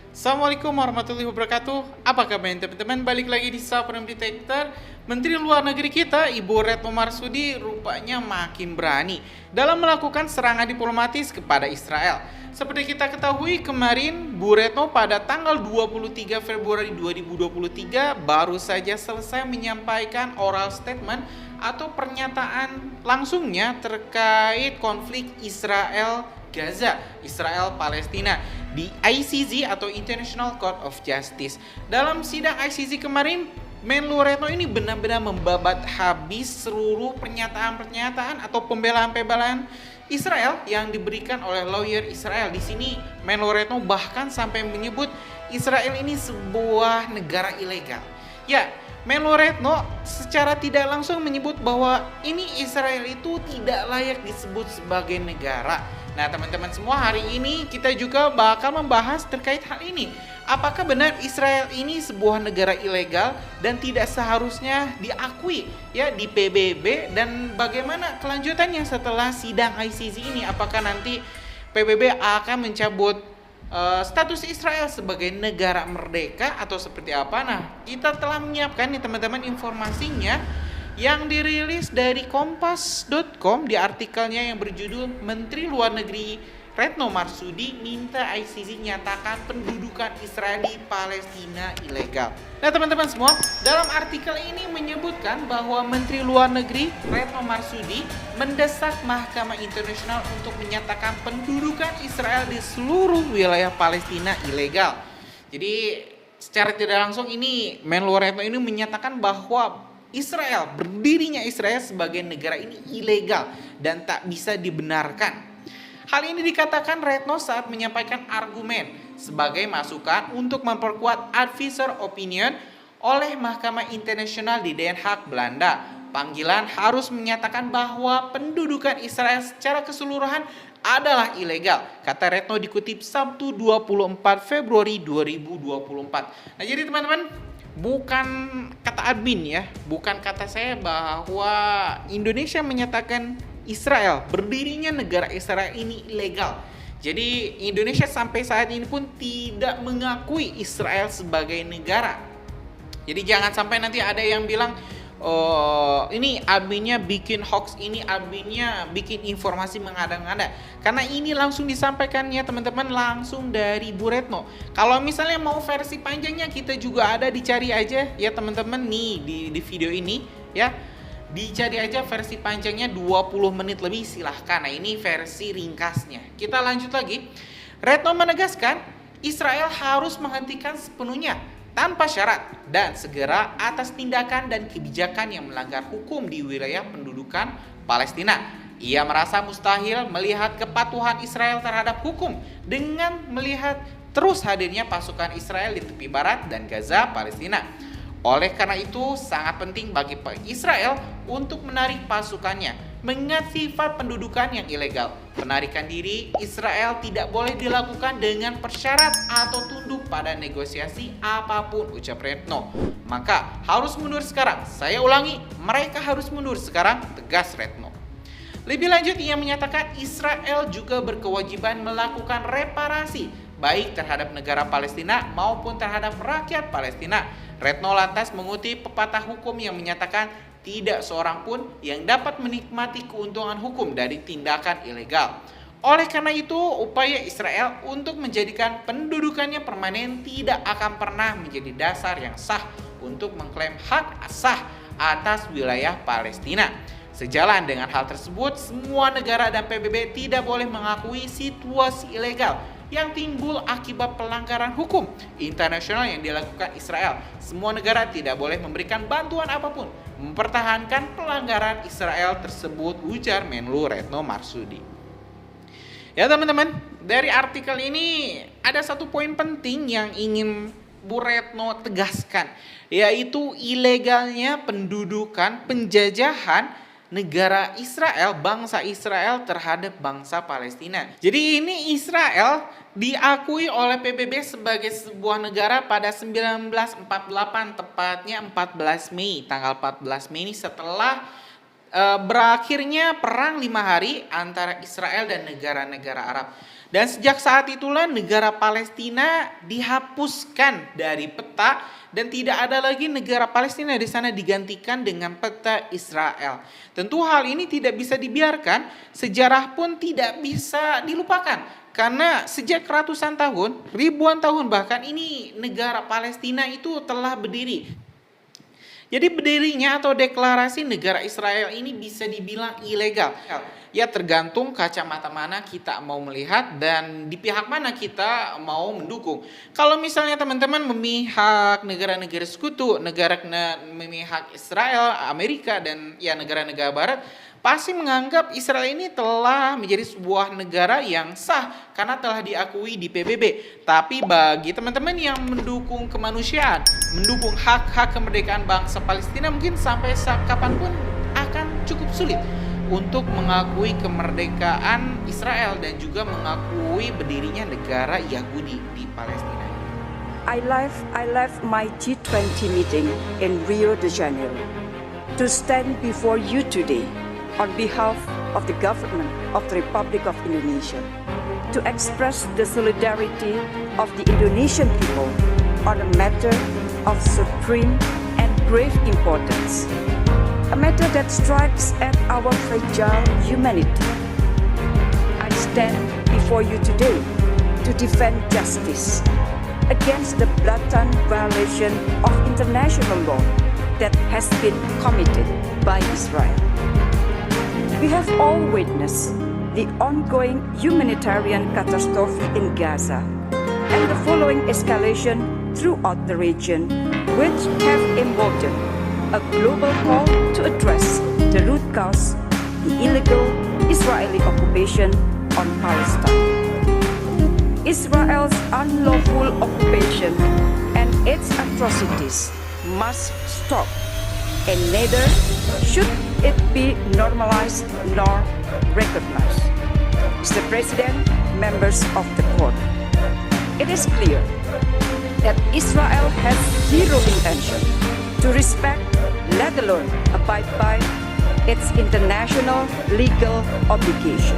Assalamualaikum warahmatullahi wabarakatuh. Apa kabar teman-teman? Balik lagi di Supreme Detector. Menteri Luar Negeri kita, Ibu Retno Marsudi, rupanya makin berani dalam melakukan serangan diplomatis kepada Israel. Seperti kita ketahui kemarin, Bu Retno pada tanggal 23 Februari 2023 baru saja selesai menyampaikan oral statement atau pernyataan langsungnya terkait konflik Israel Gaza, Israel Palestina di ICJ atau International Court of Justice. Dalam sidang ICJ kemarin, Menlu Retno ini benar-benar membabat habis seluruh pernyataan-pernyataan atau pembelaan-pembelaan Israel yang diberikan oleh lawyer Israel. Di sini Menlu Retno bahkan sampai menyebut Israel ini sebuah negara ilegal. Ya, Menlu Retno secara tidak langsung menyebut bahwa ini Israel itu tidak layak disebut sebagai negara. Nah teman-teman semua, hari ini kita juga bakal membahas terkait hal ini. Apakah benar Israel ini sebuah negara ilegal dan tidak seharusnya diakui ya di PBB, dan bagaimana kelanjutannya setelah sidang ICJ ini? Apakah nanti PBB akan mencabut status Israel sebagai negara merdeka atau seperti apa? Nah, kita telah menyiapkan nih teman-teman informasinya yang dirilis dari kompas.com di artikelnya yang berjudul Menteri Luar Negeri Retno Marsudi minta ICJ nyatakan pendudukan Israel di Palestina ilegal. Nah teman-teman semua, dalam artikel ini menyebutkan bahwa Menteri Luar Negeri Retno Marsudi mendesak Mahkamah Internasional untuk menyatakan pendudukan Israel di seluruh wilayah Palestina ilegal. Jadi secara tidak langsung ini Menlu Retno ini menyatakan bahwa berdirinya Israel sebagai negara ini ilegal dan tak bisa dibenarkan. Hal ini dikatakan Retno saat menyampaikan argumen sebagai masukan untuk memperkuat advisor opinion oleh Mahkamah Internasional di Den Haag, Belanda. Panggilan harus menyatakan bahwa pendudukan Israel secara keseluruhan adalah ilegal, kata Retno dikutip Sabtu 24 Februari 2024. Nah jadi teman-teman, bukan kata admin ya, bukan kata saya bahwa Indonesia menyatakan Israel, berdirinya negara Israel ini ilegal. Jadi Indonesia sampai saat ini pun tidak mengakui Israel sebagai negara. Jadi jangan sampai nanti ada yang bilang, oh ini adminnya bikin hoax, ini adminnya bikin informasi mengada-ngada. Karena ini langsung disampaikannya teman-teman langsung dari Bu Retno. Kalau misalnya mau versi panjangnya kita juga ada, dicari aja ya teman-teman nih di video ini ya. Dicari aja versi panjangnya 20 menit lebih, silahkan. Nah ini versi ringkasnya. Kita lanjut lagi. Retno menegaskan Israel harus menghentikan sepenuhnya tanpa syarat dan segera atas tindakan dan kebijakan yang melanggar hukum di wilayah pendudukan Palestina. Ia merasa mustahil melihat kepatuhan Israel terhadap hukum dengan melihat terus hadirnya pasukan Israel di tepi barat dan Gaza, Palestina. Oleh karena itu, sangat penting bagi Israel untuk menarik pasukannya, mengingat sifat pendudukan yang ilegal. Penarikan diri Israel tidak boleh dilakukan dengan persyarat atau tunduk pada negosiasi apapun, ucap Retno. Maka harus mundur sekarang. Saya ulangi, mereka harus mundur sekarang, tegas Retno. Lebih lanjut, ia menyatakan Israel juga berkewajiban melakukan reparasi baik terhadap negara Palestina maupun terhadap rakyat Palestina. Retno lantas mengutip pepatah hukum yang menyatakan tidak seorang pun yang dapat menikmati keuntungan hukum dari tindakan ilegal. Oleh karena itu, upaya Israel untuk menjadikan pendudukannya permanen tidak akan pernah menjadi dasar yang sah untuk mengklaim hak sah atas wilayah Palestina. Sejalan dengan hal tersebut, semua negara dan PBB tidak boleh mengakui situasi ilegal yang timbul akibat pelanggaran hukum internasional yang dilakukan Israel. Semua negara tidak boleh memberikan bantuan apapun mempertahankan pelanggaran Israel tersebut, ujar Menlu Retno Marsudi. Ya teman-teman, dari artikel ini ada satu poin penting yang ingin Bu Retno tegaskan, yaitu ilegalnya pendudukan penjajahan negara Israel, bangsa Israel terhadap bangsa Palestina. Jadi ini Israel diakui oleh PBB sebagai sebuah negara pada 1948, tepatnya 14 Mei. Tanggal 14 Mei ini setelah berakhirnya perang 5 hari antara Israel dan negara-negara Arab. Dan sejak saat itulah negara Palestina dihapuskan dari peta dan tidak ada lagi negara Palestina di sana, digantikan dengan peta Israel. Tentu hal ini tidak bisa dibiarkan, sejarah pun tidak bisa dilupakan. Karena sejak ratusan tahun, ribuan tahun bahkan, ini negara Palestina itu telah berdiri. Jadi berdirinya atau deklarasi negara Israel ini bisa dibilang ilegal. Ya tergantung kacamata mana kita mau melihat dan di pihak mana kita mau mendukung. Kalau misalnya teman-teman memihak negara-negara sekutu, memihak Israel, Amerika dan ya negara-negara barat, pasti menganggap Israel ini telah menjadi sebuah negara yang sah karena telah diakui di PBB. Tapi bagi teman-teman yang mendukung kemanusiaan, mendukung hak-hak kemerdekaan bangsa Palestina, mungkin sampai kapanpun akan cukup sulit untuk mengakui kemerdekaan Israel dan juga mengakui berdirinya negara Yahudi di Palestina. I left my G20 meeting in Rio de Janeiro to stand before you today on behalf of the government of the Republic of Indonesia to express the solidarity of the Indonesian people on a matter of supreme and grave importance, a matter that strikes at our fragile humanity. I stand before you today to defend justice against the blatant violation of international law that has been committed by Israel. We have all witnessed the ongoing humanitarian catastrophe in Gaza and the following escalation throughout the region, which have emboldened a global call to address the root cause, the illegal Israeli occupation on Palestine. Israel's unlawful occupation and its atrocities must stop, and neither should it be normalized nor recognized. Mr. President, members of the court, it is clear that Israel has zero intention to respect, let alone abide by, its international legal obligation.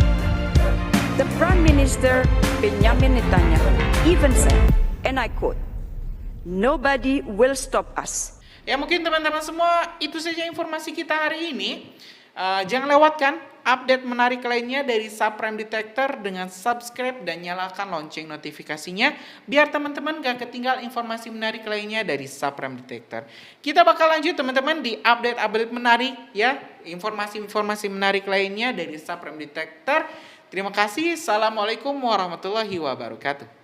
The Prime Minister Benjamin Netanyahu even said, and I quote, "Nobody will stop us." Ya mungkin teman-teman semua itu saja informasi kita hari ini. Jangan lewatkan update menarik lainnya dari Subprime Detector dengan subscribe dan nyalakan lonceng notifikasinya biar teman-teman gak ketinggal informasi menarik lainnya dari Subprime Detector. Kita bakal lanjut teman-teman di update-update menarik ya, informasi-informasi menarik lainnya dari Subprime Detector. Terima kasih. Assalamualaikum warahmatullahi wabarakatuh.